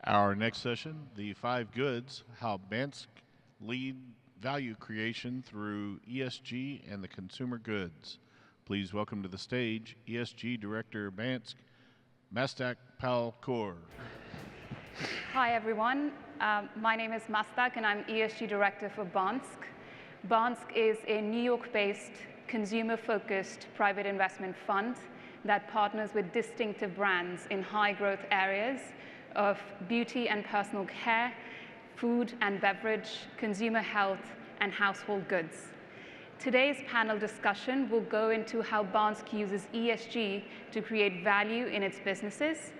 Our next session, the five goods, how Bansk lead value creation through ESG and the consumer goods. Please welcome to the stage ESG Director Bansk, Mastak Palkor. Hi everyone, my name is Mastak and I'm ESG Director for Bansk. Bansk is a New York-based, consumer-focused private investment fund that partners with distinctive brands in high-growth areas of beauty and personal care, food and beverage, consumer health, and household goods. Today's panel discussion will go into how Bansk uses ESG to create value in its businesses.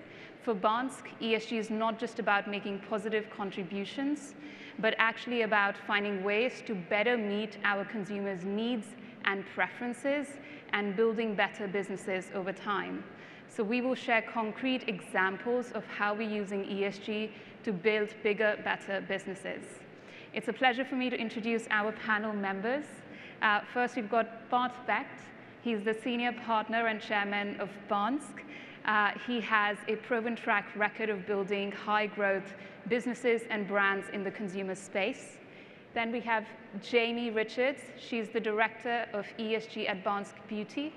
For Bansk, ESG is not just about making positive contributions, but actually about finding ways to better meet our consumers' needs and preferences and building better businesses over time. So we will share concrete examples of how we're using ESG to build bigger, better businesses. It's a pleasure for me to introduce our panel members. First, we've got Bart Becht. He's the senior partner and chairman of Bansk. He has a proven track record of building high-growth businesses and brands in the consumer space. Then we have Jamie Richards. She's the director of ESG at Bansk Beauty,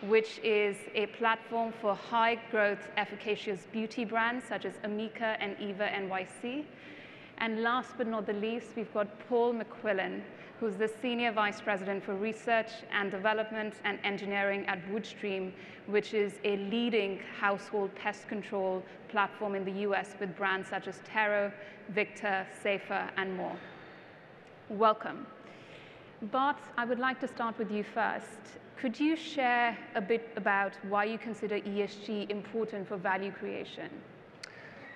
which is a platform for high-growth, efficacious beauty brands such as Amika and Eva NYC. And last but not the least, we've got Paul McQuillan, who's the Senior Vice President for Research and Development and Engineering at Woodstream, which is a leading household pest control platform in the US with brands such as Tero, Victor, Safer, and more. Welcome. Bart, I would like to start with you first. Could you share a bit about why you consider ESG important for value creation?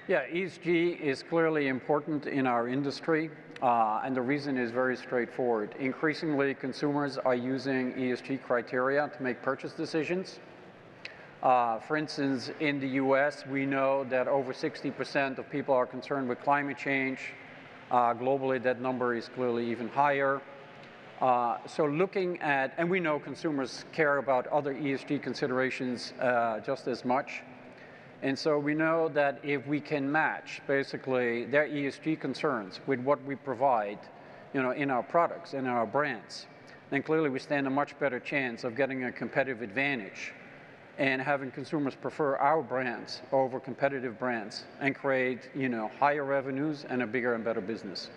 Yeah, ESG is clearly important in our industry, and the reason is very straightforward. Increasingly, consumers are using ESG criteria to make purchase decisions. For instance, in the US, we know that over 60% of people are concerned with climate change. Globally, that number is clearly even higher. So looking at, and we know consumers care about other ESG considerations just as much. And so we know that if we can match basically their ESG concerns with what we provide, in our products and our brands, then clearly we stand a much better chance of getting a competitive advantage and having consumers prefer our brands over competitive brands and create, higher revenues and a bigger and better business.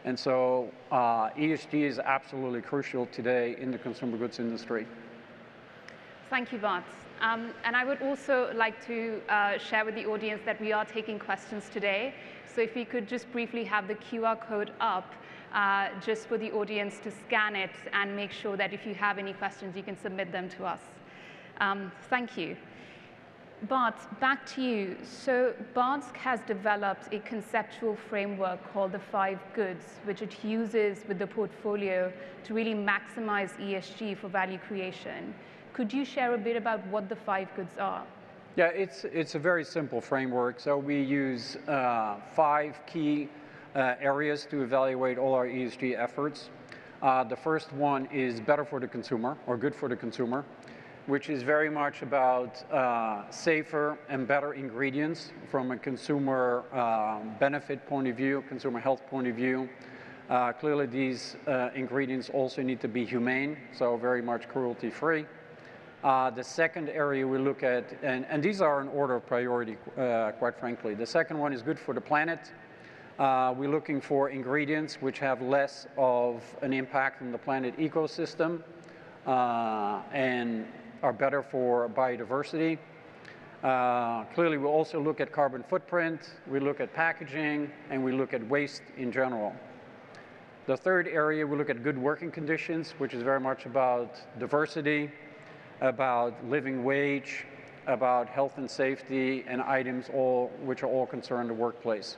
And so ESG is absolutely crucial today in the consumer goods industry. Thank you, Bart. And I would also like to share with the audience that we are taking questions today. So if we could just briefly have the QR code up, just for the audience to scan it and make sure that if you have any questions, you can submit them to us. Thank you. Bart, back to you. So Bansk has developed a conceptual framework called the five goods, which it uses with the portfolio to really maximize ESG for value creation. Could you share a bit about what the five goods are? Yeah, it's a very simple framework. So we use five key areas to evaluate all our ESG efforts. The first one is better for the consumer, or good for the consumer, which is very much about safer and better ingredients from a consumer benefit point of view, consumer health point of view. Clearly these ingredients also need to be humane, so very much cruelty-free. The second area we look at, and these are in order of priority, quite frankly. The second one is good for the planet. We're looking for ingredients which have less of an impact on the planet ecosystem and are better for biodiversity. Clearly, we also look at carbon footprint, we look at packaging, and we look at waste in general. The third area, we look at good working conditions, which is very much about diversity, about living wage, about health and safety, and items which are all concerned the workplace.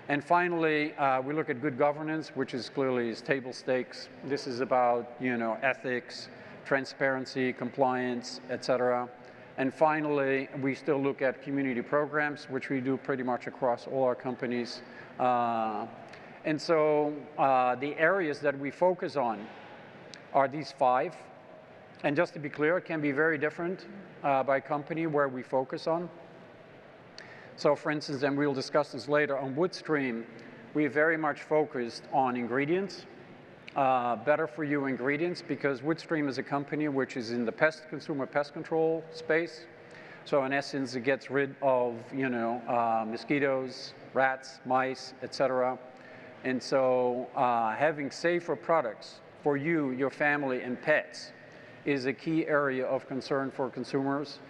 And finally, we look at good governance, which is clearly table stakes. This is about, ethics, transparency, compliance, etc. And finally, we still look at community programs, which we do pretty much across all our companies. And so the areas that we focus on are these five. And just to be clear, it can be very different by company where we focus on. So for instance, and we'll discuss this later, on Woodstream, we very much focused on ingredients, better for you ingredients, because Woodstream is a company which is in the consumer pest control space. So in essence, it gets rid of, mosquitoes, rats, mice, etc. And so having safer products for you, your family, and pets is a key area of concern for consumers.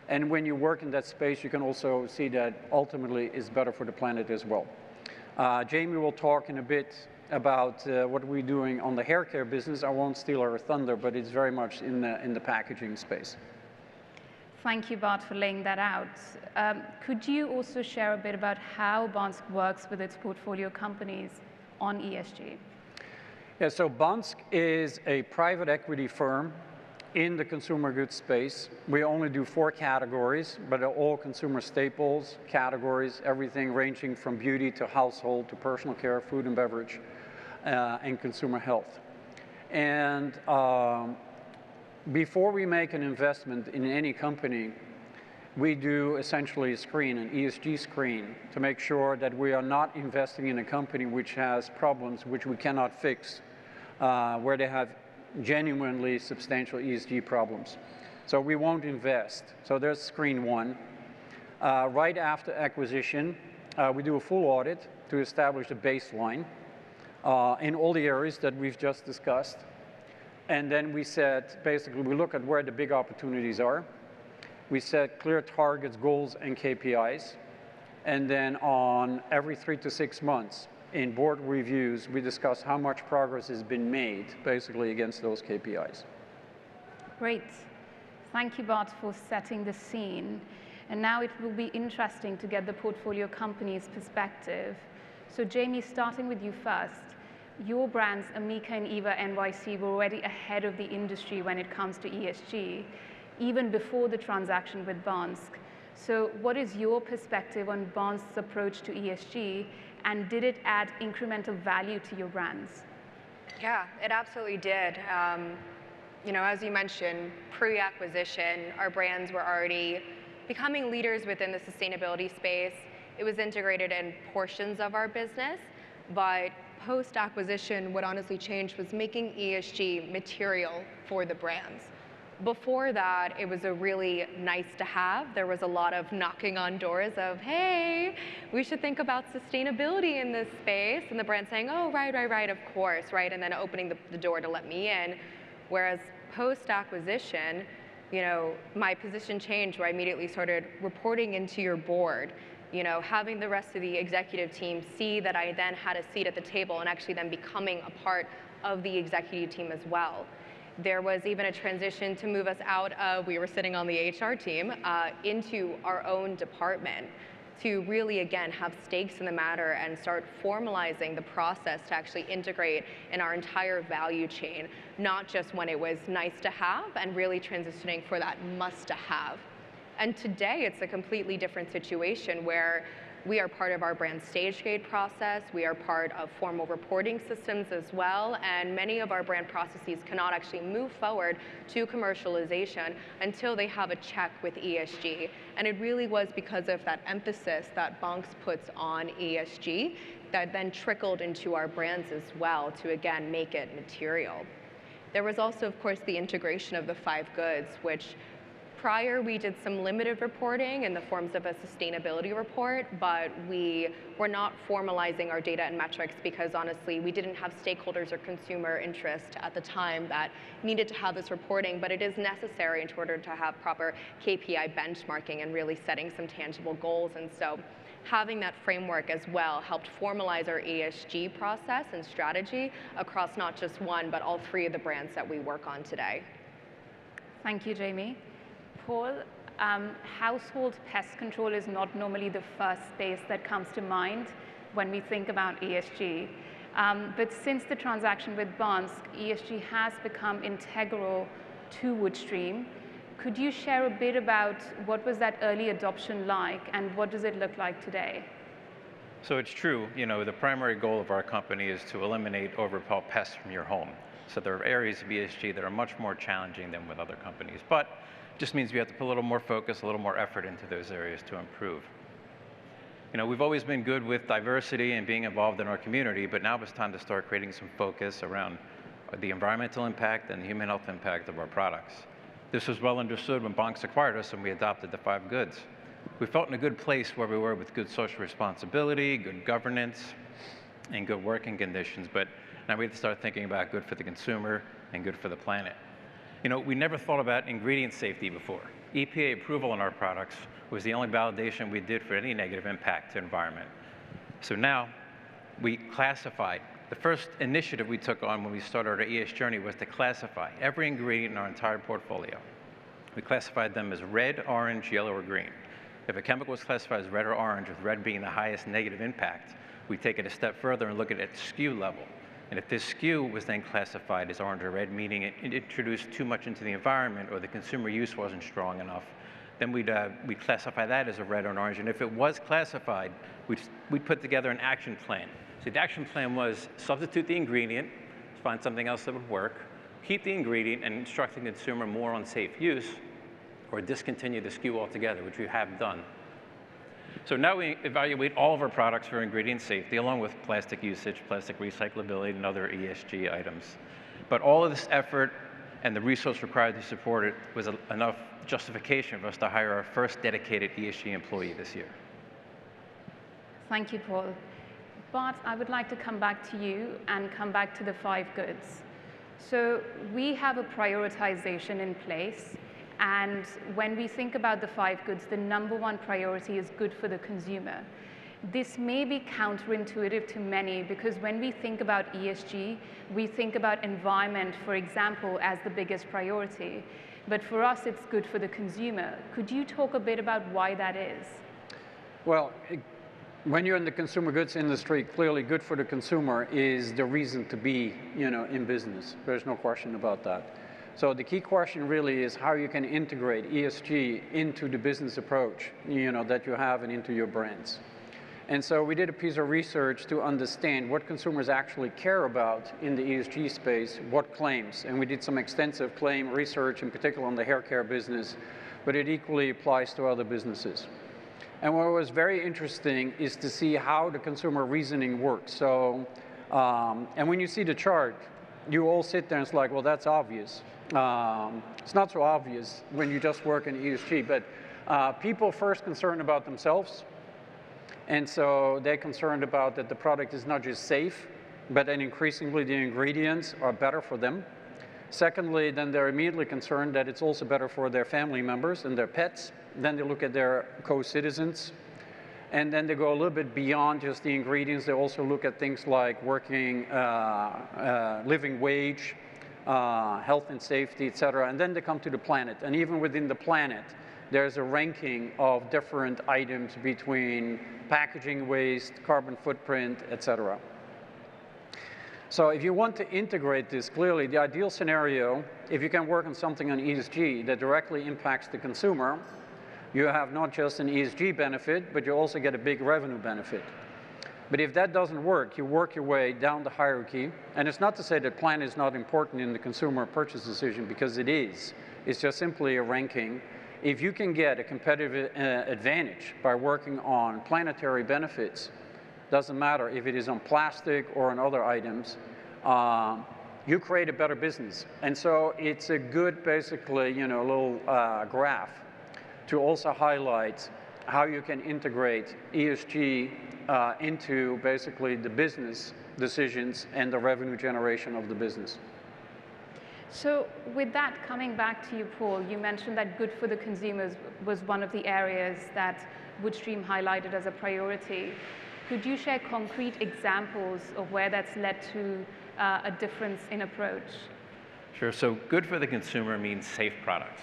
And when you work in that space, you can also see that ultimately is better for the planet as well. Jamie will talk in a bit about what we're doing on the hair care business. I won't steal her thunder, but it's very much in the packaging space. Thank you, Bart, for laying that out. Could you also share a bit about how Bansk works with its portfolio companies on ESG? Yeah, so Bansk is a private equity firm in the consumer goods space. We only do 4 categories, but they're all consumer staples categories, everything ranging from beauty to household to personal care, food and beverage, and consumer health. And before we make an investment in any company, we do essentially a screen, an ESG screen, to make sure that we are not investing in a company which has problems which we cannot fix, where they have genuinely substantial ESG problems. So we won't invest. So there's screen 1. Right after acquisition, we do a full audit to establish a baseline in all the areas that we've just discussed. And then we basically we look at where the big opportunities are. We set clear targets, goals, and KPIs. And then on every 3 to 6 months, in board reviews, we discuss how much progress has been made, basically, against those KPIs. Great. Thank you, Bart, for setting the scene. And now it will be interesting to get the portfolio company's perspective. So Jamie, starting with you first, your brands, Amika and Eva NYC, were already ahead of the industry when it comes to ESG, even before the transaction with Bansk. So what is your perspective on Bansk's approach to ESG, and did it add incremental value to your brands? Yeah, it absolutely did. As you mentioned, pre-acquisition, our brands were already becoming leaders within the sustainability space. It was integrated in portions of our business, but post-acquisition, what honestly changed was making ESG material for the brands. Before that, it was a really nice to have. There was a lot of knocking on doors of, hey, we should think about sustainability in this space. And the brand saying, oh, right, of course, right? And then opening the door to let me in. Whereas post-acquisition, my position changed where I immediately started reporting into your board, having the rest of the executive team see that I then had a seat at the table and actually then becoming a part of the executive team as well. There was even a transition to move us out of, we were sitting on the HR team, into our own department to really, again, have stakes in the matter and start formalizing the process to actually integrate in our entire value chain, not just when it was nice to have and really transitioning for that must to have. And today, it's a completely different situation where we are part of our brand stage gate process. We are part of formal reporting systems as well. And many of our brand processes cannot actually move forward to commercialization until they have a check with ESG. And it really was because of that emphasis that Bansk puts on ESG that then trickled into our brands as well to, again, make it material. There was also, of course, the integration of the 5 goods, which prior, we did some limited reporting in the forms of a sustainability report, but we were not formalizing our data and metrics because honestly, we didn't have stakeholders or consumer interest at the time that needed to have this reporting, but it is necessary in order to have proper KPI benchmarking and really setting some tangible goals. And so having that framework as well helped formalize our ESG process and strategy across not just one, but all 3 of the brands that we work on today. Thank you, Jamie. Paul, household pest control is not normally the first space that comes to mind when we think about ESG. But since the transaction with Bansk, ESG has become integral to Woodstream. Could you share a bit about what was that early adoption like and what does it look like today? So it's true, the primary goal of our company is to eliminate or repel pests from your home. So there are areas of ESG that are much more challenging than with other companies. But just means we have to put a little more focus, a little more effort into those areas to improve. You know, we've always been good with diversity and being involved in our community, but now it's time to start creating some focus around the environmental impact and the human health impact of our products. This was well understood when Banks acquired us and we adopted the 5 goods. We felt in a good place where we were with good social responsibility, good governance, and good working conditions, but now we have to start thinking about good for the consumer and good for the planet. You know, we never thought about ingredient safety before. EPA approval on our products was the only validation we did for any negative impact to the environment. So now we classified. The first initiative we took on when we started our ES journey was to classify every ingredient in our entire portfolio. We classified them as red, orange, yellow, or green. If a chemical was classified as red or orange, with red being the highest negative impact, we take it a step further and look at it at SKU level. And if this SKU was then classified as orange or red, meaning it introduced too much into the environment or the consumer use wasn't strong enough, then we'd classify that as a red or an orange. And if it was classified, we'd put together an action plan. So the action plan was substitute the ingredient, find something else that would work, keep the ingredient and instruct the consumer more on safe use, or discontinue the SKU altogether, which we have done. So now we evaluate all of our products for ingredient safety, along with plastic usage, plastic recyclability, and other ESG items. But all of this effort and the resource required to support it was enough justification for us to hire our first dedicated ESG employee this year. Thank you, Paul. Bart, I would like to come back to you and come back to the 5 goods. So we have a prioritization in place. And when we think about the 5 goods, the #1 priority is good for the consumer. This may be counterintuitive to many because when we think about ESG, we think about environment, for example, as the biggest priority. But for us, it's good for the consumer. Could you talk a bit about why that is? Well, when you're in the consumer goods industry, clearly good for the consumer is the reason to be, in business. There's no question about that. So the key question really is how you can integrate ESG into the business approach, that you have and into your brands. And so we did a piece of research to understand what consumers actually care about in the ESG space, what claims. And we did some extensive claim research, in particular on the hair care business, but it equally applies to other businesses. And what was very interesting is to see how the consumer reasoning works. So, and when you see the chart, you all sit there and it's like, well, that's obvious. It's not so obvious when you just work in ESG, but people first concerned about themselves. And so they're concerned about that the product is not just safe, but then increasingly the ingredients are better for them. Secondly, then they're immediately concerned that it's also better for their family members and their pets. Then they look at their co-citizens. And then they go a little bit beyond just the ingredients. They also look at things like working, living wage, health and safety, et cetera. And then they come to the planet. And even within the planet, there's a ranking of different items between packaging waste, carbon footprint, et cetera. So if you want to integrate this, clearly the ideal scenario, if you can work on something on ESG that directly impacts the consumer, you have not just an ESG benefit, but you also get a big revenue benefit. But if that doesn't work, you work your way down the hierarchy. And it's not to say that planet is not important in the consumer purchase decision, because it is. It's just simply a ranking. If you can get a competitive advantage by working on planetary benefits, doesn't matter if it is on plastic or on other items, you create a better business. And so it's a good, basically, little graph to also highlight how you can integrate ESG into basically the business decisions and the revenue generation of the business. So with that, coming back to you, Paul, you mentioned that good for the consumers was one of the areas that Woodstream highlighted as a priority. Could you share concrete examples of where that's led to a difference in approach? Sure, so good for the consumer means safe products.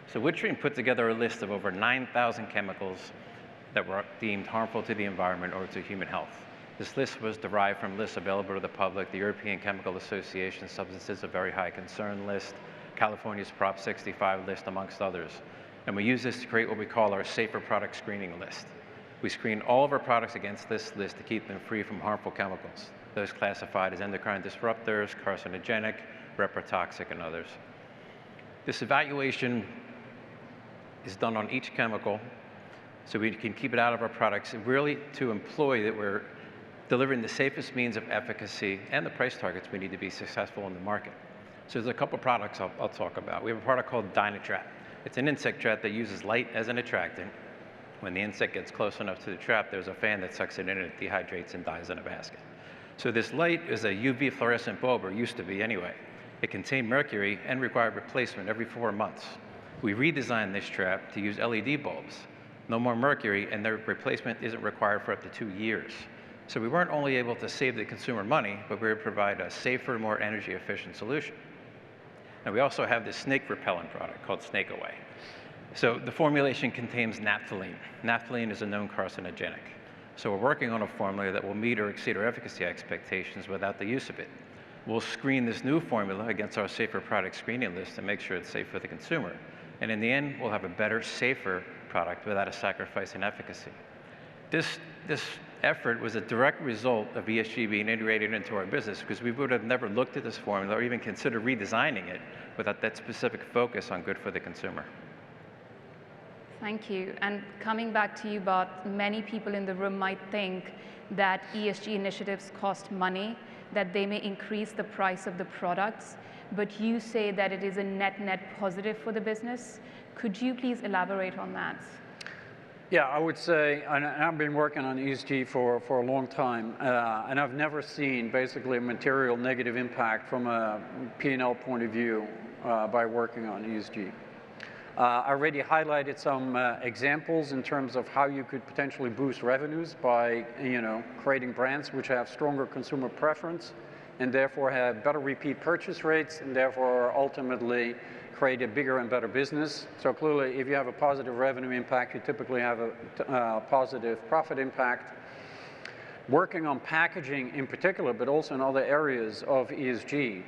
So Woodstream put together a list of over 9,000 chemicals that were deemed harmful to the environment or to human health. This list was derived from lists available to the public, the European Chemical Association Substances of Very High Concern list, California's Prop 65 list, amongst others. And we use this to create what we call our safer product screening list. We screen all of our products against this list to keep them free from harmful chemicals, those classified as endocrine disruptors, carcinogenic, reprotoxic, and others. This evaluation is done on each chemical so we can keep it out of our products, and really to employ that we're delivering the safest means of efficacy and the price targets we need to be successful in the market. So there's a couple products I'll talk about. We have a product called Dynatrap. It's an insect trap that uses light as an attractant. When the insect gets close enough to the trap, there's a fan that sucks it in and it dehydrates and dies in a basket. So this light is a UV fluorescent bulb, or used to be anyway. It contained mercury and required replacement every 4 months. We redesigned this trap to use LED bulbs. No more mercury, and their replacement isn't required for up to 2 years. So we weren't only able to save the consumer money, but we would provide a safer, more energy efficient solution. Now we also have this snake repellent product called Snake Away. So the formulation contains naphthalene. Naphthalene is a known carcinogenic. So we're working on a formula that will meet or exceed our efficacy expectations without the use of it. We'll screen this new formula against our safer product screening list to make sure it's safe for the consumer. And in the end, we'll have a better, safer product without a sacrifice in efficacy. This effort was a direct result of ESG being integrated into our business, because we would have never looked at this formula or even considered redesigning it without that specific focus on good for the consumer. Thank you. And coming back to you, Bart, many people in the room might think that ESG initiatives cost money, that they may increase the price of the products, but you say that it is a net positive for the business. Could you please elaborate on that? Yeah, I would say, and I've been working on ESG for a long time, and I've never seen basically a material negative impact from a P&L point of view by working on ESG. I already highlighted some examples in terms of how you could potentially boost revenues by, creating brands which have stronger consumer preference and therefore have better repeat purchase rates and therefore ultimately create a bigger and better business. So clearly, if you have a positive revenue impact, you typically have a positive profit impact. Working on packaging in particular, but also in other areas of ESG,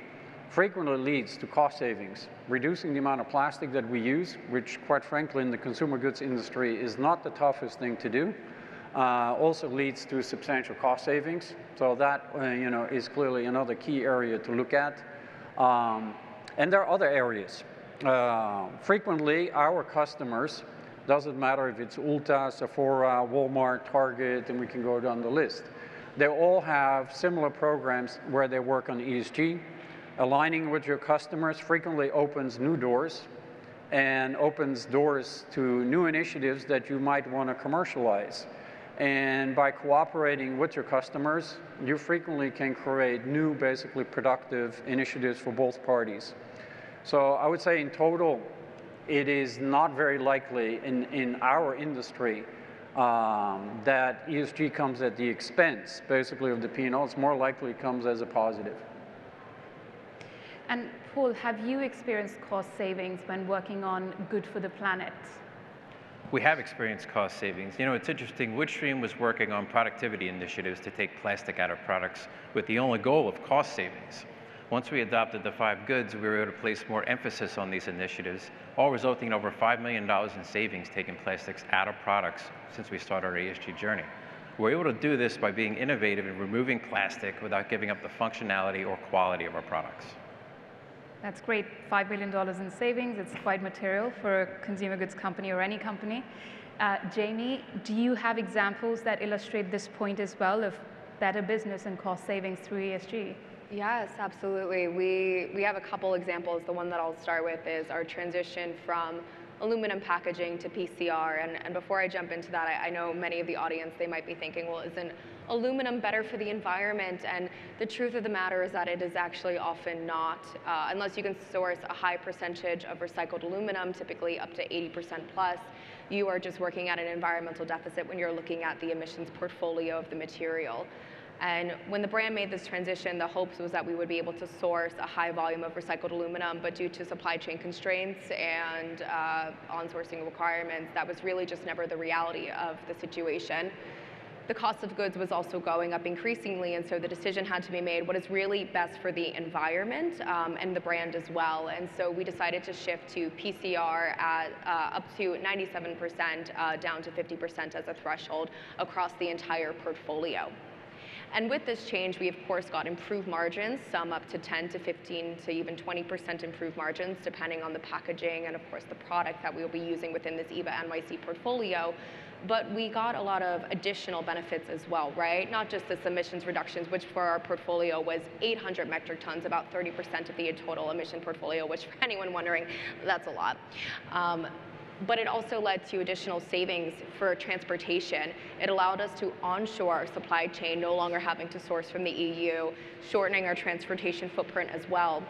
frequently leads to cost savings. Reducing the amount of plastic that we use, which quite frankly in the consumer goods industry is not the toughest thing to do, also leads to substantial cost savings. So that is clearly another key area to look at. And there are other areas. Frequently our customers, doesn't matter if it's Ulta, Sephora, Walmart, Target, and we can go down the list, they all have similar programs where they work on ESG. Aligning with your customers frequently opens new doors and opens doors to new initiatives that you might want to commercialize. And by cooperating with your customers, you frequently can create new, basically productive initiatives for both parties. So I would say in total, it is not very likely in our industry that ESG comes at the expense, basically, of the P&L. It's more likely it comes as a positive. And Paul, have you experienced cost savings when working on Good for the Planet? We have experienced cost savings. It's interesting, Woodstream was working on productivity initiatives to take plastic out of products with the only goal of cost savings. Once we adopted the 5 goods, we were able to place more emphasis on these initiatives, all resulting in over $5 million in savings taking plastics out of products since we started our ESG journey. We're able to do this by being innovative and removing plastic without giving up the functionality or quality of our products. That's great, $5 billion in savings. It's quite material for a consumer goods company or any company. Jamie, do you have examples that illustrate this point as well of better business and cost savings through ESG? Yes, absolutely. We have a couple examples. The one that I'll start with is our transition from aluminum packaging to PCR. And before I jump into that, I know many of the audience, they might be thinking, well, isn't aluminum better for the environment? And the truth of the matter is that it is actually often not. Unless you can source a high percentage of recycled aluminum, typically up to 80% plus, you are just working at an environmental deficit when you're looking at the emissions portfolio of the material. And when the brand made this transition, the hopes was that we would be able to source a high volume of recycled aluminum, but due to supply chain constraints and on-sourcing requirements, that was really just never the reality of the situation. The cost of goods was also going up increasingly, and so the decision had to be made, what is really best for the environment and the brand as well. And so we decided to shift to PCR at up to 97%, down to 50% as a threshold across the entire portfolio. And with this change, we of course got improved margins, some up to 10 to 15 to even 20% improved margins, depending on the packaging and of course the product that we'll be using within this Eva NYC portfolio. but we got a lot of additional benefits as well, right? Not just this emissions reductions, which for our portfolio was 800 metric tons, about 30% of the total emission portfolio, which for anyone wondering, that's a lot. But it also led to additional savings for transportation. It allowed us to onshore our supply chain, no longer having to source from the EU, shortening our transportation footprint as well.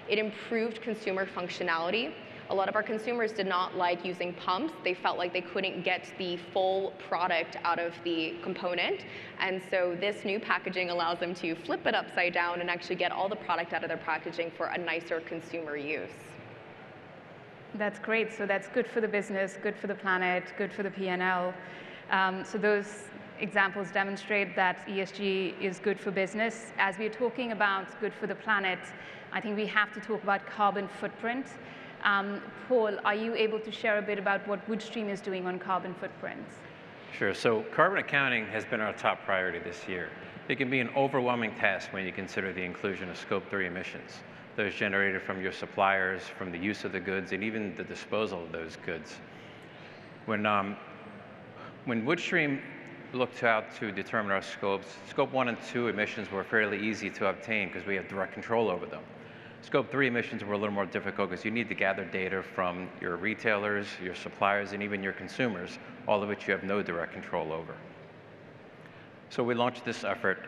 It improved consumer functionality. A lot of our consumers did not like using pumps. They felt like they couldn't get the full product out of the component. And so this new packaging allows them to flip it upside down and actually get all the product out of their packaging for a nicer consumer use. That's great. So that's good for the business, good for the planet, good for the P&L. So those examples demonstrate that ESG is good for business. As we're talking about good for the planet, I think we have to talk about carbon footprint. Paul, are you able to share a bit about what Woodstream is doing on carbon footprint? Sure. So carbon accounting has been our top priority this year. It can be an overwhelming task when you consider the inclusion of Scope 3 emissions. Those generated from your suppliers, from the use of the goods, and even the disposal of those goods. When Woodstream looked out to determine our scopes, Scope 1 and 2 emissions were fairly easy to obtain because we have direct control over them. Scope 3 emissions were a little more difficult because you need to gather data from your retailers, your suppliers, and even your consumers, all of which you have no direct control over. So we launched this effort,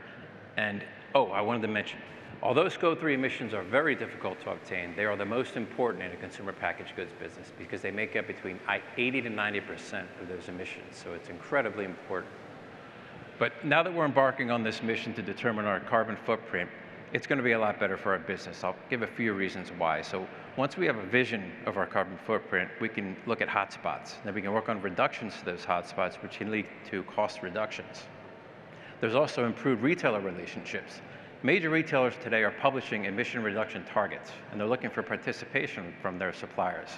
and I wanted to mention, although Scope 3 emissions are very difficult to obtain, they are the most important in a consumer packaged goods business because they make up between 80 to 90% of those emissions, so it's incredibly important. But now that we're embarking on this mission to determine our carbon footprint, it's going to be a lot better for our business. I'll give a few reasons why. So once we have a vision of our carbon footprint, we can look at hotspots. Then we can work on reductions to those hotspots, which can lead to cost reductions. There's also improved retailer relationships. Major retailers today are publishing emission reduction targets, and they're looking for participation from their suppliers.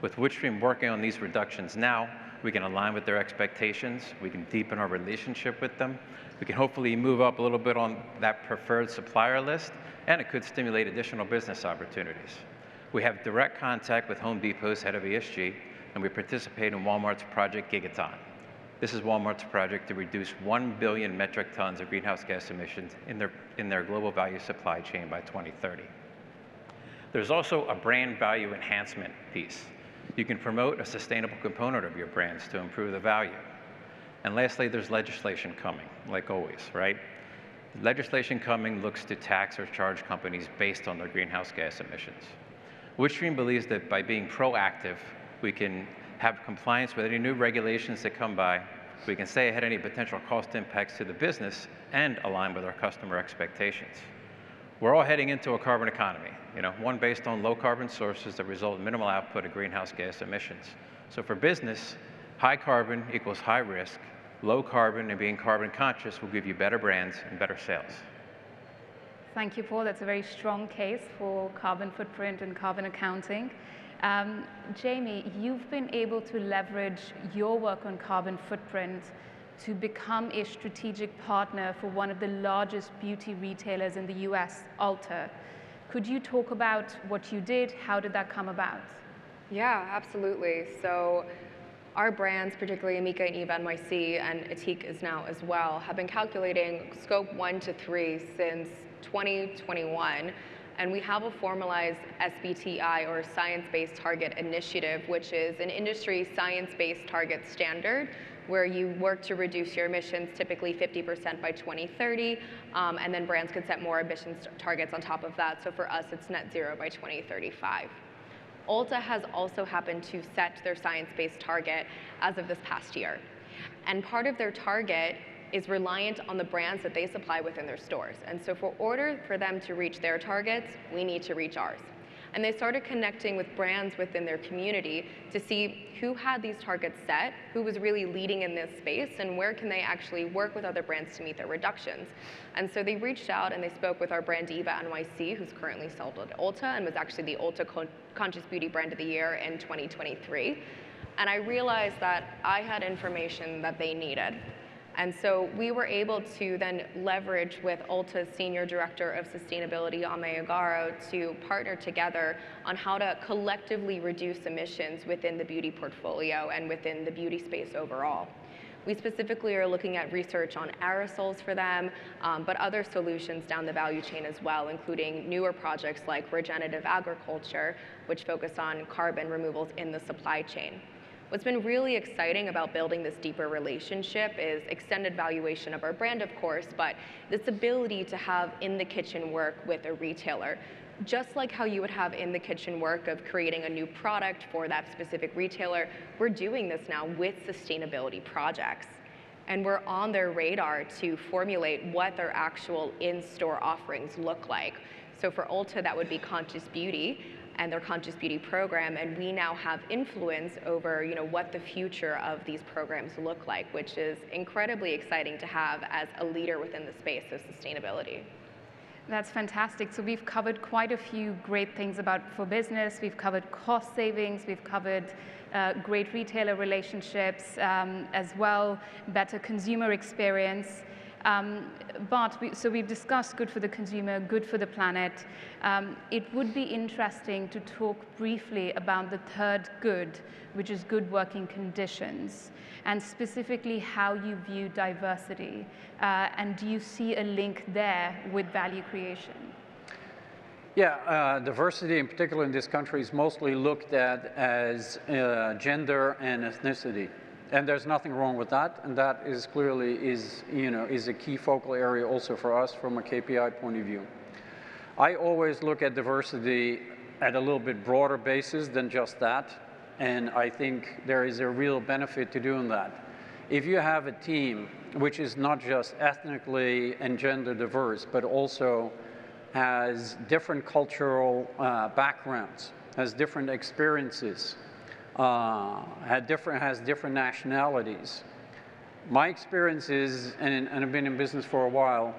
With Woodstream working on these reductions now, we can align with their expectations, we can deepen our relationship with them, we can hopefully move up a little bit on that preferred supplier list, and it could stimulate additional business opportunities. We have direct contact with Home Depot's head of ESG, and we participate in Walmart's Project Gigaton. This is Walmart's project to reduce 1 billion metric tons of greenhouse gas emissions in their global value supply chain by 2030. There's also a brand value enhancement piece. You can promote a sustainable component of your brands to improve the value. And lastly, there's legislation coming, like always, right? Legislation coming looks to tax or charge companies based on their greenhouse gas emissions. Woodstream believes that by being proactive, we can have compliance with any new regulations that come by, we can stay ahead of any potential cost impacts to the business and align with our customer expectations. We're all heading into a carbon economy, one based on low carbon sources that result in minimal output of greenhouse gas emissions. So for business, high carbon equals high risk, low carbon and being carbon conscious will give you better brands and better sales. Thank you, Paul. That's a very strong case for carbon footprint and carbon accounting. Jamie, you've been able to leverage your work on carbon footprint to become a strategic partner for one of the largest beauty retailers in the US, Ulta. Could you talk about what you did? How did that come about? Yeah, absolutely. So our brands, particularly Amika and Eva NYC and ethique is now as well, have been calculating Scope 1 to 3 since 2021. And we have a formalized SBTI, or Science-Based Target Initiative, which is an industry science-based target standard where you work to reduce your emissions, typically 50% by 2030, and then brands can set more emissions targets on top of that. So for us, it's net zero by 2035. Ulta has also happened to set their science-based target as of this past year. And part of their target is reliant on the brands that they supply within their stores. And so for order for them to reach their targets, we need to reach ours. And they started connecting with brands within their community to see who had these targets set, who was really leading in this space, and where can they actually work with other brands to meet their reductions. And so they reached out and they spoke with our brand Eva NYC, who's currently sold at Ulta and was actually the Ulta Conscious Beauty Brand of the Year in 2023. And I realized that I had information that they needed. And so we were able to then leverage with Ulta's Senior Director of Sustainability, Ame Agaro, to partner together on how to collectively reduce emissions within the beauty portfolio and within the beauty space overall. We specifically are looking at research on aerosols for them, but other solutions down the value chain as well, including newer projects like regenerative agriculture, which focus on carbon removals in the supply chain. What's been really exciting about building this deeper relationship is extended valuation of our brand, of course, but this ability to have in the kitchen work with a retailer. Just like how you would have in the kitchen work of creating a new product for that specific retailer, we're doing this now with sustainability projects. And we're on their radar to formulate what their actual in-store offerings look like. So for Ulta, that would be Conscious Beauty and their Conscious Beauty program, and we now have influence over what the future of these programs look like, which is incredibly exciting to have as a leader within the space of sustainability. That's fantastic. So we've covered quite a few great things for business. We've covered cost savings. We've covered great retailer relationships as well, better consumer experience. So we've discussed good for the consumer, good for the planet. It would be interesting to talk briefly about the third good, which is good working conditions, and specifically how you view diversity. And do you see a link there with value creation? Yeah, diversity in particular in this country is mostly looked at as gender and ethnicity. And there's nothing wrong with that, and that is clearly is a key focal area also for us from a KPI point of view. I always look at diversity at a little bit broader basis than just that, and I think there is a real benefit to doing that. If you have a team which is not just ethnically and gender diverse, but also has different cultural backgrounds, has different experiences, has different nationalities. My experience is, and I've been in business for a while,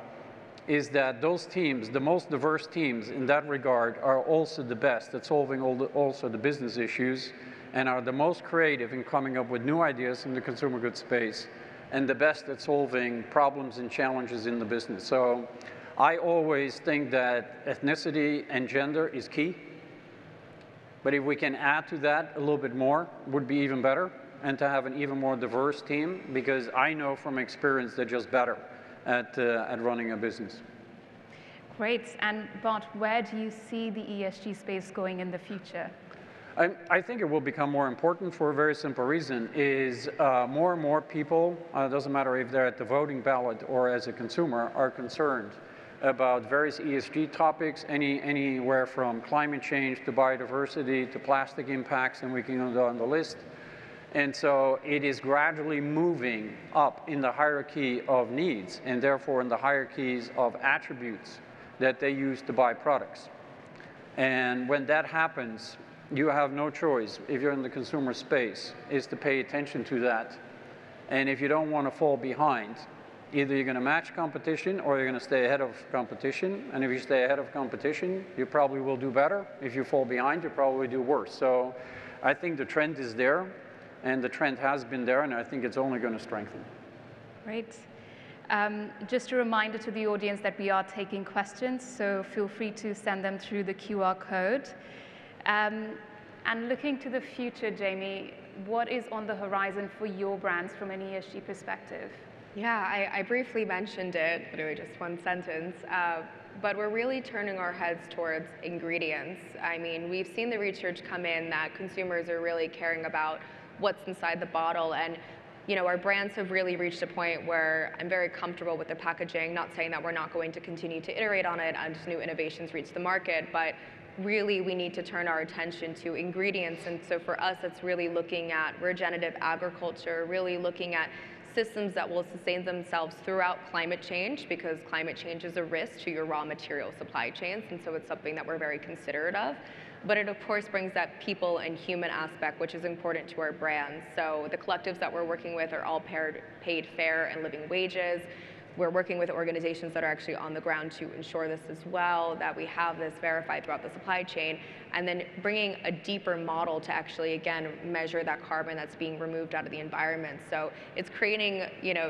is that those teams, the most diverse teams in that regard, are also the best at solving also the business issues, and are the most creative in coming up with new ideas in the consumer goods space, and the best at solving problems and challenges in the business. So I always think that ethnicity and gender is key. But if we can add to that a little bit more, would be even better, and to have an even more diverse team, because I know from experience they're just better at running a business. Great. And Bart, where do you see the ESG space going in the future? I think it will become more important for a very simple reason, is more and more people, doesn't matter if they're at the voting ballot or as a consumer, are concerned about various ESG topics, anywhere from climate change to biodiversity to plastic impacts, and we can go down the list. And so it is gradually moving up in the hierarchy of needs, and therefore in the hierarchies of attributes that they use to buy products. And when that happens, you have no choice, if you're in the consumer space, is to pay attention to that. And if you don't want to fall behind, either you're going to match competition or you're going to stay ahead of competition. And if you stay ahead of competition, you probably will do better. If you fall behind, you probably do worse. So I think the trend is there, and the trend has been there, and I think it's only going to strengthen. Great. Just a reminder to the audience that we are taking questions, so feel free to send them through the QR code. And looking to the future, Jamie, what is on the horizon for your brands from an ESG perspective? Yeah, I briefly mentioned it, literally just one sentence, but we're really turning our heads towards ingredients. I mean, we've seen the research come in that consumers are really caring about what's inside the bottle, and our brands have really reached a point where I'm very comfortable with the packaging, not saying that we're not going to continue to iterate on it as new innovations reach the market, but really we need to turn our attention to ingredients. And so for us, it's really looking at regenerative agriculture, really looking at systems that will sustain themselves throughout climate change, because climate change is a risk to your raw material supply chains, and so it's something that we're very considerate of. But it of course brings that people and human aspect, which is important to our brands. So the collectives that we're working with are all paid fair and living wages. We're working with organizations that are actually on the ground to ensure this as well, that we have this verified throughout the supply chain, and then bringing a deeper model to actually, again, measure that carbon that's being removed out of the environment. So it's creating,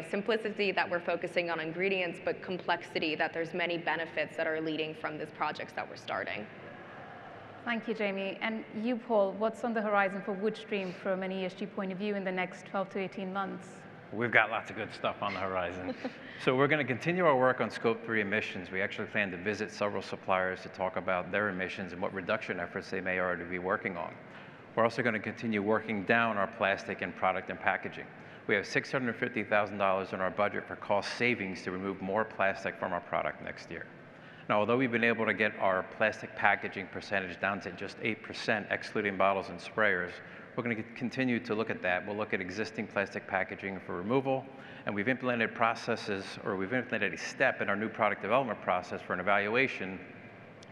simplicity that we're focusing on ingredients, but complexity that there's many benefits that are leading from these projects that we're starting. Thank you, Jamie. And you, Paul, what's on the horizon for Woodstream from an ESG point of view in the next 12 to 18 months? We've got lots of good stuff on the horizon. So we're going to continue our work on Scope 3 emissions. We actually plan to visit several suppliers to talk about their emissions and what reduction efforts they may already be working on. We're also going to continue working down our plastic and product and packaging. We have $650,000 in our budget for cost savings to remove more plastic from our product next year. Now, although we've been able to get our plastic packaging percentage down to just 8%, excluding bottles and sprayers, we're going to continue to look at that. We'll look at existing plastic packaging for removal, and we've implemented processes, or we've implemented a step in our new product development process for an evaluation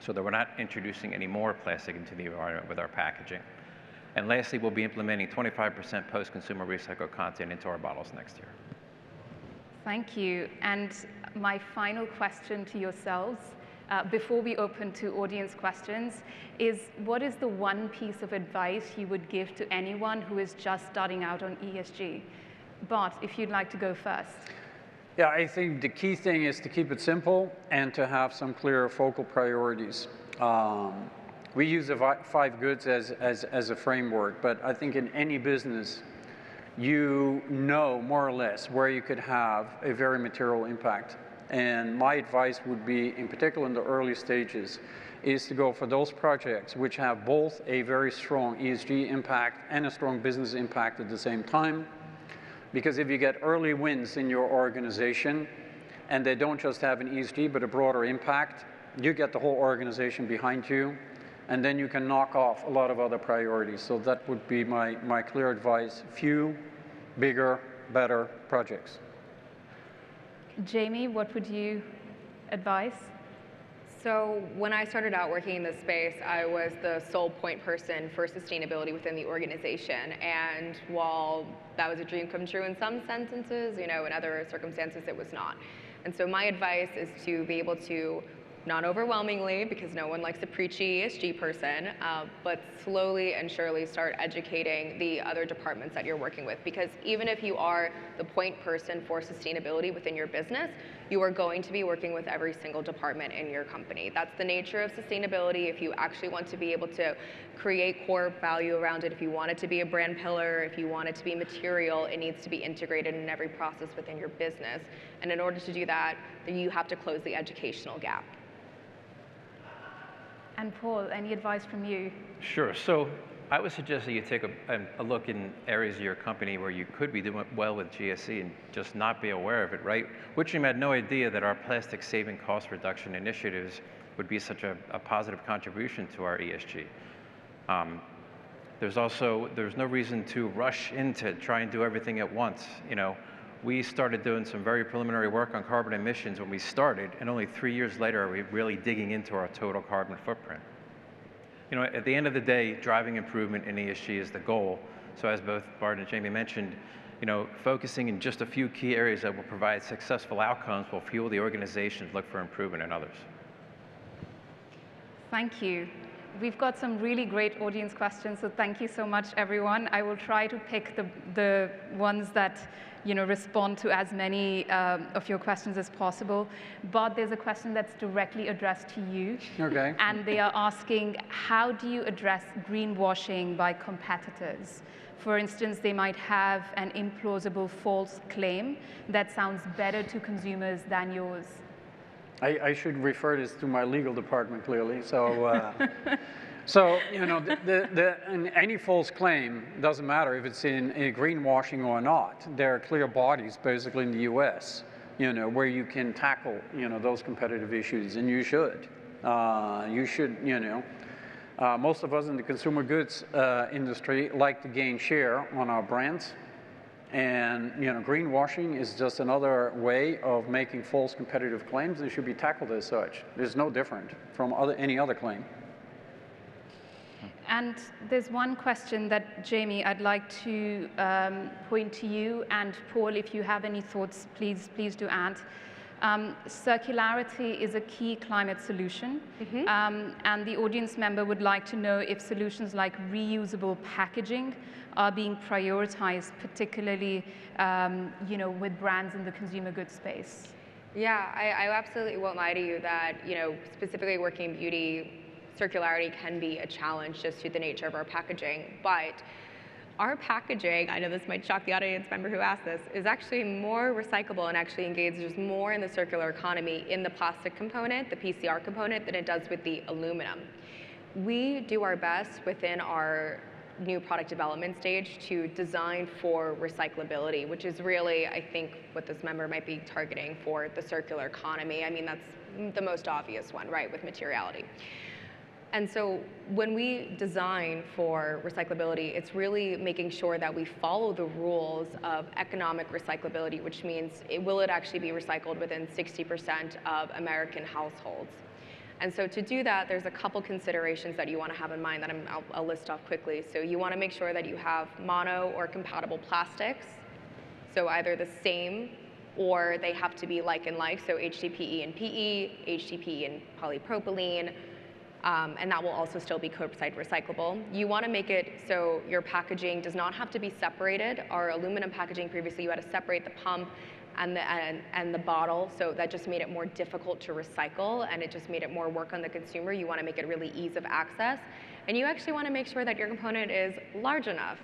so that we're not introducing any more plastic into the environment with our packaging. And lastly, we'll be implementing 25% post-consumer recycled content into our bottles next year. Thank you. And my final question to yourselves, before we open to audience questions, is what is the one piece of advice you would give to anyone who is just starting out on ESG? Bart, if you'd like to go first. Yeah, I think the key thing is to keep it simple and to have some clear focal priorities. We use the 5 goods as a framework, but I think in any business, you know more or less where you could have a very material impact. And my advice would be, in particular in the early stages, is to go for those projects which have both a very strong ESG impact and a strong business impact at the same time. Because if you get early wins in your organization, and they don't just have an ESG but a broader impact, you get the whole organization behind you, and then you can knock off a lot of other priorities. So that would be my clear advice: few, bigger, better projects. Jamie, what would you advise? So when I started out working in this space, I was the sole point person for sustainability within the organization. And while that was a dream come true in some sentences, in other circumstances it was not. And so my advice is to be able to, not overwhelmingly, because no one likes a preachy ESG person, but slowly and surely start educating the other departments that you're working with. Because even if you are the point person for sustainability within your business, you are going to be working with every single department in your company. That's the nature of sustainability. If you actually want to be able to create core value around it, if you want it to be a brand pillar, if you want it to be material, it needs to be integrated in every process within your business. And in order to do that, you have to close the educational gap. And Paul, any advice from you? Sure. So I would suggest that you take a look in areas of your company where you could be doing well with GSE and just not be aware of it, right? Woodstream had no idea that our plastic saving cost reduction initiatives would be such a positive contribution to our ESG. There's no reason to rush into try and do everything at once. We started doing some very preliminary work on carbon emissions when we started, and only 3 years later are we really digging into our total carbon footprint. At the end of the day, driving improvement in ESG is the goal. So as both Bart and Jamie mentioned, focusing in just a few key areas that will provide successful outcomes will fuel the organization to look for improvement in others. Thank you. We've got some really great audience questions, so thank you so much, everyone. I will try to pick the ones that respond to as many of your questions as possible. But there's a question that's directly addressed to you. Okay. And they are asking, how do you address greenwashing by competitors? For instance, they might have an implausible false claim that sounds better to consumers than yours. I should refer this to my legal department, clearly. So, and any false claim, doesn't matter if it's in a greenwashing or not. There are clear bodies, basically in the U.S., where you can tackle, those competitive issues, and you should. Most of us in the consumer goods industry like to gain share on our brands. And greenwashing is just another way of making false competitive claims. They should be tackled as such. It's no different from any other claim. And there's one question that, Jamie, I'd like to point to you, and Paul, if you have any thoughts, please do add. Circularity is a key climate solution, and the audience member would like to know if solutions like reusable packaging are being prioritized, particularly with brands in the consumer goods space. Yeah, I absolutely won't lie to you that specifically working in beauty, circularity can be a challenge just due to the nature of our packaging, but our packaging, I know this might shock the audience member who asked this, is actually more recyclable and actually engages more in the circular economy in the plastic component, the PCR component, than it does with the aluminum. We do our best within our new product development stage to design for recyclability, which is really, I think, what this member might be targeting for the circular economy. I mean, that's the most obvious one, right, with materiality. And so when we design for recyclability, it's really making sure that we follow the rules of economic recyclability, which means will it actually be recycled within 60% of American households. And so to do that, there's a couple considerations that you want to have in mind that I'll list off quickly. So you want to make sure that you have mono or compatible plastics, so either the same or they have to be like and like, so HDPE and PE, HDPE and polypropylene, and that will also still be curbside recyclable. You want to make it so your packaging does not have to be separated. Our aluminum packaging previously, you had to separate the pump and the bottle, so that just made it more difficult to recycle, and it just made it more work on the consumer. You want to make it really ease of access, and you actually want to make sure that your component is large enough.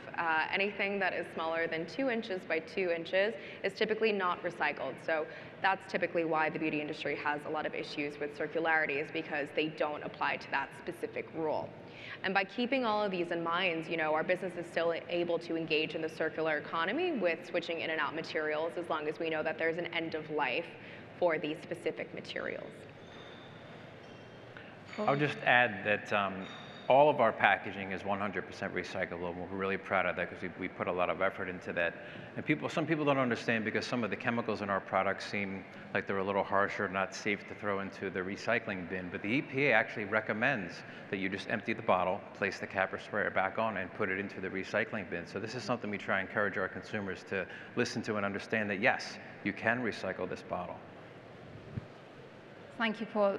Anything that is smaller than 2 inches by 2 inches is typically not recycled. So that's typically why the beauty industry has a lot of issues with circularity, is because they don't apply to that specific rule. And by keeping all of these in mind, our business is still able to engage in the circular economy with switching in and out materials, as long as we know that there's an end of life for these specific materials. I'll just add that all of our packaging is 100% recyclable, and we're really proud of that because we put a lot of effort into that. And some people don't understand, because some of the chemicals in our products seem like they're a little harsher, not safe to throw into the recycling bin, but the EPA actually recommends that you just empty the bottle, place the cap or sprayer back on, and put it into the recycling bin. So this is something we try and encourage our consumers to listen to and understand, that yes, you can recycle this bottle. Thank you, Paul.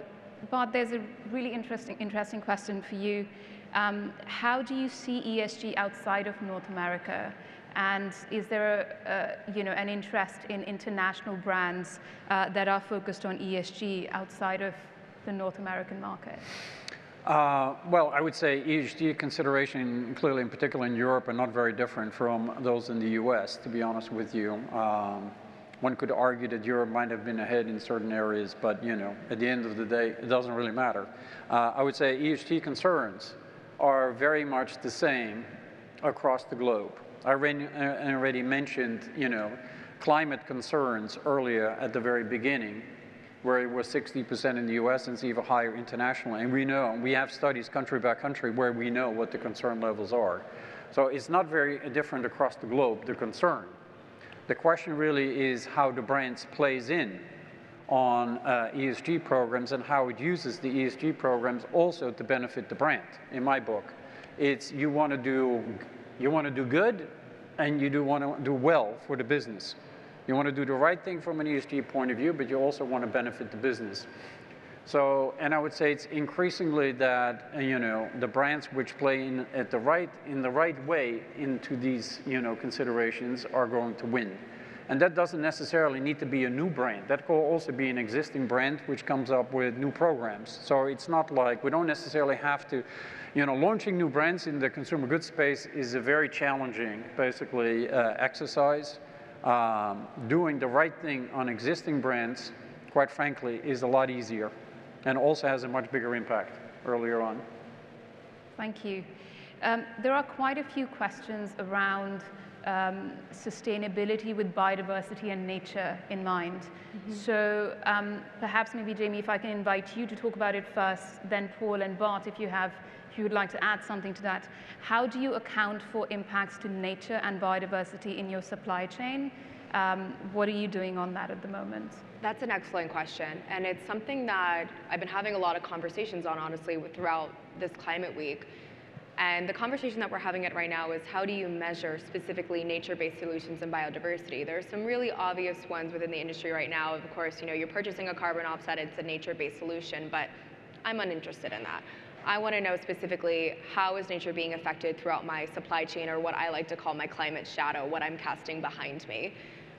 Bart, there's a really interesting question for you. How do you see ESG outside of North America? And is there an interest in international brands that are focused on ESG outside of the North American market? Well, I would say ESG consideration, clearly in particular in Europe, are not very different from those in the US, to be honest with you. One could argue that Europe might have been ahead in certain areas, but at the end of the day, it doesn't really matter. I would say ESG concerns are very much the same across the globe. I already mentioned, climate concerns earlier at the very beginning, where it was 60% in the US and it's even higher internationally. And we have studies country by country where we know what the concern levels are. So it's not very different across the globe, the concern. The question really is how the brand plays in on ESG programs and how it uses the ESG programs also to benefit the brand. In my book, it's you want to do good, and you want to do well for the business. You want to do the right thing from an ESG point of view, but you also want to benefit the business. So, and I would say it's increasingly that the brands which play in the right way into these considerations are going to win. And that doesn't necessarily need to be a new brand. That could also be an existing brand which comes up with new programs. So it's not like we don't necessarily have to, launching new brands in the consumer goods space is a very challenging, basically, exercise. Doing the right thing on existing brands, quite frankly, is a lot easier and also has a much bigger impact earlier on. Thank you. There are quite a few questions around sustainability with biodiversity and nature in mind. Mm-hmm. So perhaps maybe, Jamie, if I can invite you to talk about it first, then Paul and Bart, if you would like to add something to that. How do you account for impacts to nature and biodiversity in your supply chain? What are you doing on that at the moment? That's an excellent question, and it's something that I've been having a lot of conversations on, honestly, throughout this climate week. And the conversation that we're having right now is how do you measure specifically nature-based solutions and biodiversity? There are some really obvious ones within the industry right now. Of course, you're purchasing a carbon offset, it's a nature-based solution, but I'm uninterested in that. I want to know specifically how is nature being affected throughout my supply chain, or what I like to call my climate shadow, what I'm casting behind me.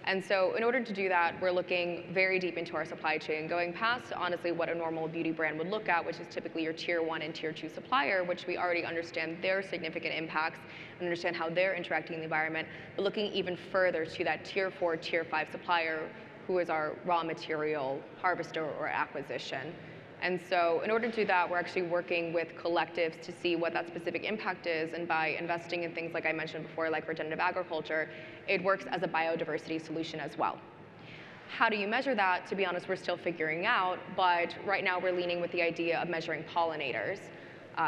And so in order to do that, we're looking very deep into our supply chain, going past honestly what a normal beauty brand would look at, which is typically your tier 1 and tier 2 supplier, which we already understand their significant impacts and understand how they're interacting in the environment, but looking even further to that tier 4, tier 5 supplier who is our raw material harvester or acquisition. And so in order to do that, we're actually working with collectives to see what that specific impact is, and by investing in things like I mentioned before, like regenerative agriculture, it works as a biodiversity solution as well. How do you measure that? To be honest, we're still figuring out, but right now we're leaning with the idea of measuring pollinators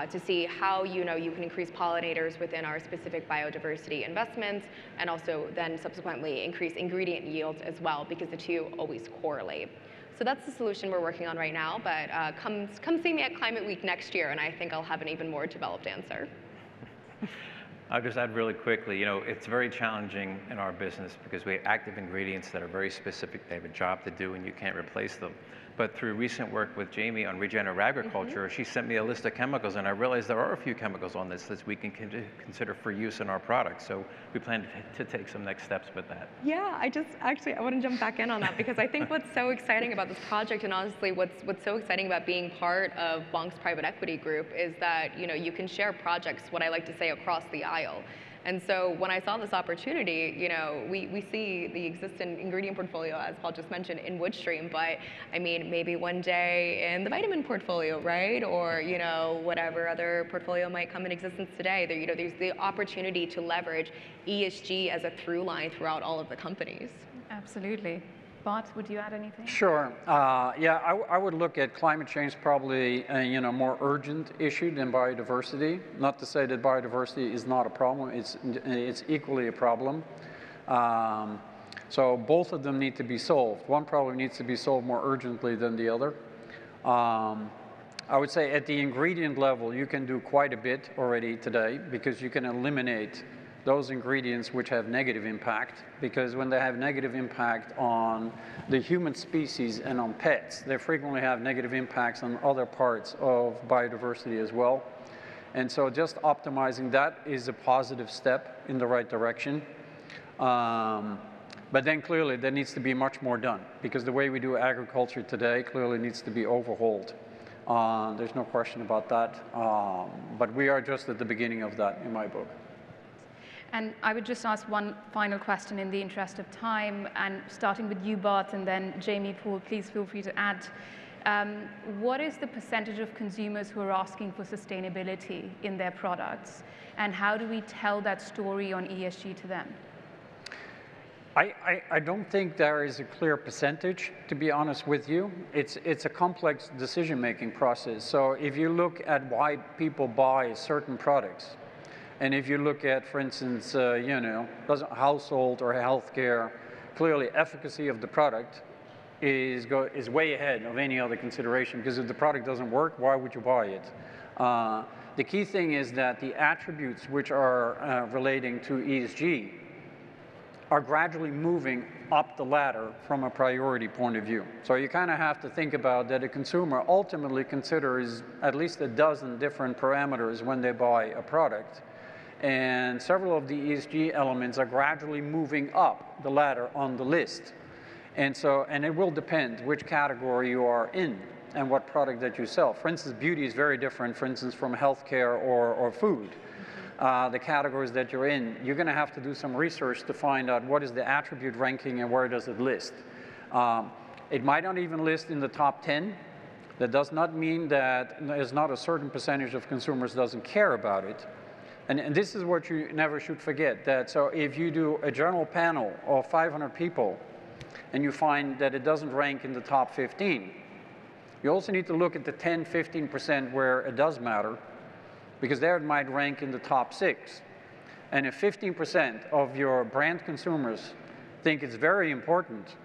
to see how you can increase pollinators within our specific biodiversity investments, and also then subsequently increase ingredient yields as well, because the two always correlate. So that's the solution we're working on right now, but come see me at Climate Week next year, and I think I'll have an even more developed answer. I'll just add really quickly, it's very challenging in our business because we have active ingredients that are very specific. They have a job to do and you can't replace them. But through recent work with Jamie on regenerative agriculture, she sent me a list of chemicals, and I realized there are a few chemicals on this list we can consider for use in our products. So we plan to take some next steps with that. Yeah, I want to jump back in on that, because I think what's so exciting about this project, and honestly what's so exciting about being part of Bank's private equity group, is that you can share projects, what I like to say, across the aisle. And so when I saw this opportunity, we see the existing ingredient portfolio, as Paul just mentioned, in Woodstream, but I mean, maybe one day in the vitamin portfolio, right? Or, whatever other portfolio might come in existence today. There's the opportunity to leverage ESG as a through line throughout all of the companies. Absolutely. Bart, would you add anything? Sure. Yeah, I would look at climate change probably a more urgent issue than biodiversity. Not to say that biodiversity is not a problem. It's equally a problem. So both of them need to be solved. One problem needs to be solved more urgently than the other. I would say at the ingredient level, you can do quite a bit already today, because you can eliminate those ingredients which have negative impact, because when they have negative impact on the human species and on pets, they frequently have negative impacts on other parts of biodiversity as well. And so just optimizing that is a positive step in the right direction. But then clearly there needs to be much more done, because the way we do agriculture today clearly needs to be overhauled. There's no question about that. But we are just at the beginning of that in my book. And I would just ask one final question in the interest of time, and starting with you, Bart, and then Jamie, Paul, please feel free to add. What is the percentage of consumers who are asking for sustainability in their products, and how do we tell that story on ESG to them? I don't think there is a clear percentage, to be honest with you. It's a complex decision-making process. So if you look at why people buy certain products, and if you look at, for instance, household or healthcare, clearly efficacy of the product is way ahead of any other consideration, because if the product doesn't work, why would you buy it? The key thing is that the attributes which are relating to ESG are gradually moving up the ladder from a priority point of view. So you kind of have to think about that a consumer ultimately considers at least a dozen different parameters when they buy a product. And several of the ESG elements are gradually moving up the ladder on the list. And it will depend which category you are in and what product that you sell. For instance, beauty is very different, for instance, from healthcare or food. The categories that you're in, you're going to have to do some research to find out what is the attribute ranking and where does it list. It might not even list in the top 10. That does not mean that there's not a certain percentage of consumers doesn't care about it. And this is what you never should forget, that so if you do a general panel of 500 people and you find that it doesn't rank in the top 15, you also need to look at the 10–15% where it does matter, because there it might rank in the top 6. And if 15% of your brand consumers think it's very important,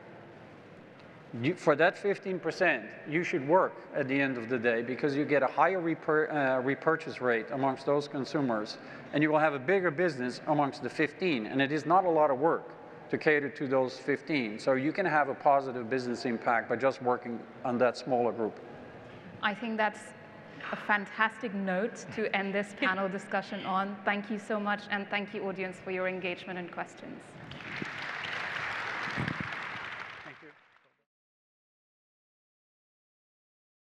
for that 15%, you should work at the end of the day, because you get a higher repurchase rate amongst those consumers, and you will have a bigger business amongst the 15. And it is not a lot of work to cater to those 15. So you can have a positive business impact by just working on that smaller group. I think that's a fantastic note to end this panel discussion on. Thank you so much, and thank you, audience, for your engagement and questions.